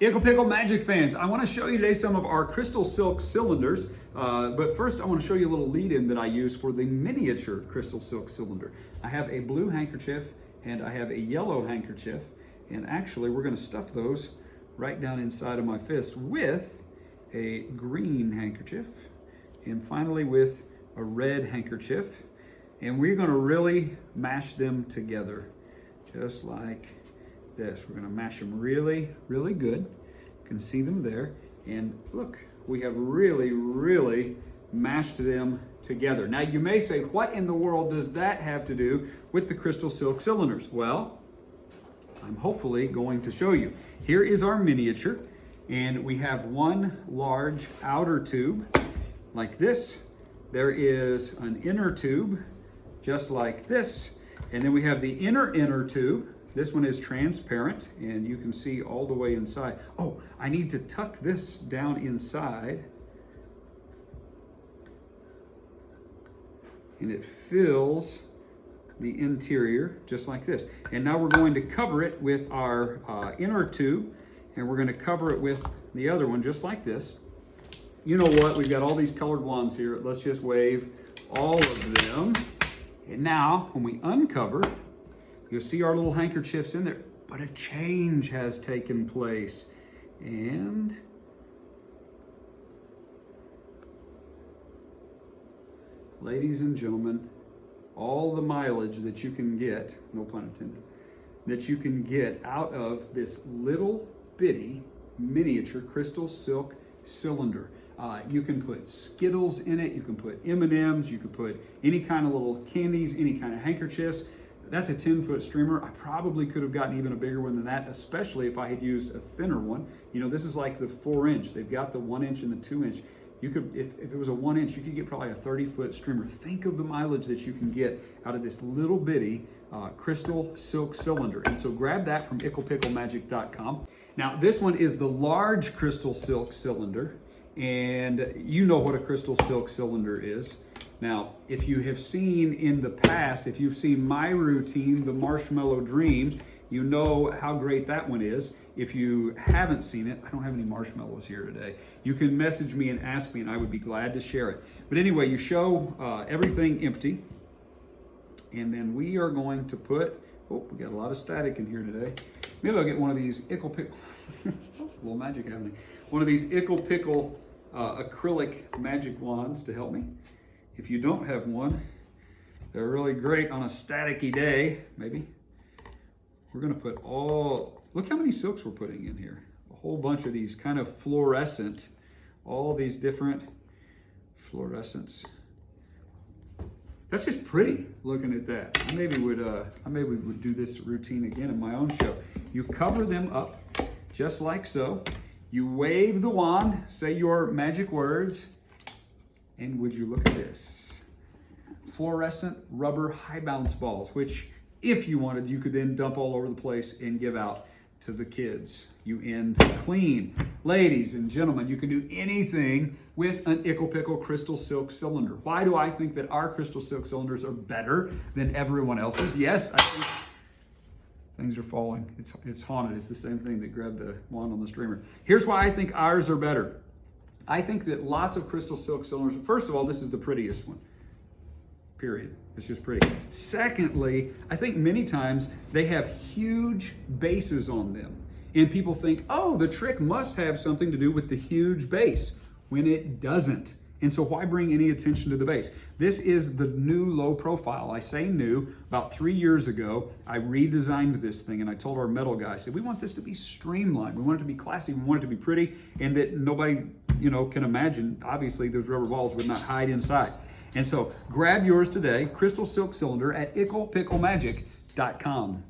Ickle Pickle Magic fans, I want to show you today some of our crystal silk cylinders, but first I want to show you a little lead-in that I use for the miniature crystal silk cylinder. I have a blue handkerchief and I have a yellow handkerchief, and actually we're going to stuff those right down inside of my fist with a green handkerchief and finally with a red handkerchief, and we're going to really mash them together just like this. We're going to mash them really good. You can see them there, and look, we have really mashed them together. Now you may say, what in the world does that have to do with the crystal silk cylinders? Well, I'm hopefully going to show you. Here is our miniature, and we have one large outer tube like this. There is an inner tube just like this, and then we have the inner tube. This one is transparent and you can see all the way inside. Oh, I need to tuck this down inside, and it fills the interior just like this. And now we're going to cover it with our inner tube, and we're going to cover it with the other one just like this. You know what? We've got all these colored wands here. Let's just wave all of them. And now when we uncover, you'll see our little handkerchiefs in there, but a change has taken place. And ladies and gentlemen, all the mileage that you can get, no pun intended, that you can get out of this little bitty miniature crystal silk cylinder. You can put Skittles in it, you can put M&Ms, you can put any kind of little candies, any kind of handkerchiefs. That's a 10-foot streamer. I probably could have gotten even a bigger one than that, especially if I had used a thinner one. You know, this is like the 4-inch. They've got the 1-inch and the 2-inch. You could, if it was a 1-inch, you could get probably a 30-foot streamer. Think of the mileage that you can get out of this little bitty crystal silk cylinder. And so grab that from icklepickle.com. Now, this one is the large crystal silk cylinder, and you know what a crystal silk cylinder is. Now, if you have seen in the past, if you've seen my routine, the Marshmallow Dream, you know how great that one is. If you haven't seen it, I don't have any marshmallows here today. You can message me and ask me, and I would be glad to share it. But anyway, you show everything empty, and then we are going to put, oh, we got a lot of static in here today. Maybe I'll get one of these Ickle Pickle, a little magic happening. One of these Ickle Pickle acrylic magic wands to help me. If you don't have one, they're really great on a staticky day, maybe. We're gonna put look how many silks we're putting in here. A whole bunch of these kind of fluorescent, all these different fluorescents. That's just pretty looking at that. I maybe would do this routine again in my own show. You cover them up just like so. You wave the wand, say your magic words, and would you look at this? Fluorescent rubber high bounce balls, which if you wanted, you could then dump all over the place and give out to the kids. You end clean. Ladies and gentlemen, you can do anything with an Ickle Pickle crystal silk cylinder. Why do I think that our crystal silk cylinders are better than everyone else's? Yes, I think things are falling. It's haunted. It's the same thing that grabbed the wand on the streamer. Here's why I think ours are better. I think that lots of crystal silk cylinders, first of all, this is the prettiest one, period. It's just pretty. Secondly, I think many times they have huge bases on them, and people think, oh, the trick must have something to do with the huge base, when it doesn't. And so why bring any attention to the base? This is the new low profile. I say new, about 3 years ago, I redesigned this thing, and I told our metal guy, I said, we want this to be streamlined. We want it to be classy. We want it to be pretty, and that nobody, can imagine, obviously, those rubber balls would not hide inside. And so grab yours today, crystal silk cylinder at icklepicklemagic.com.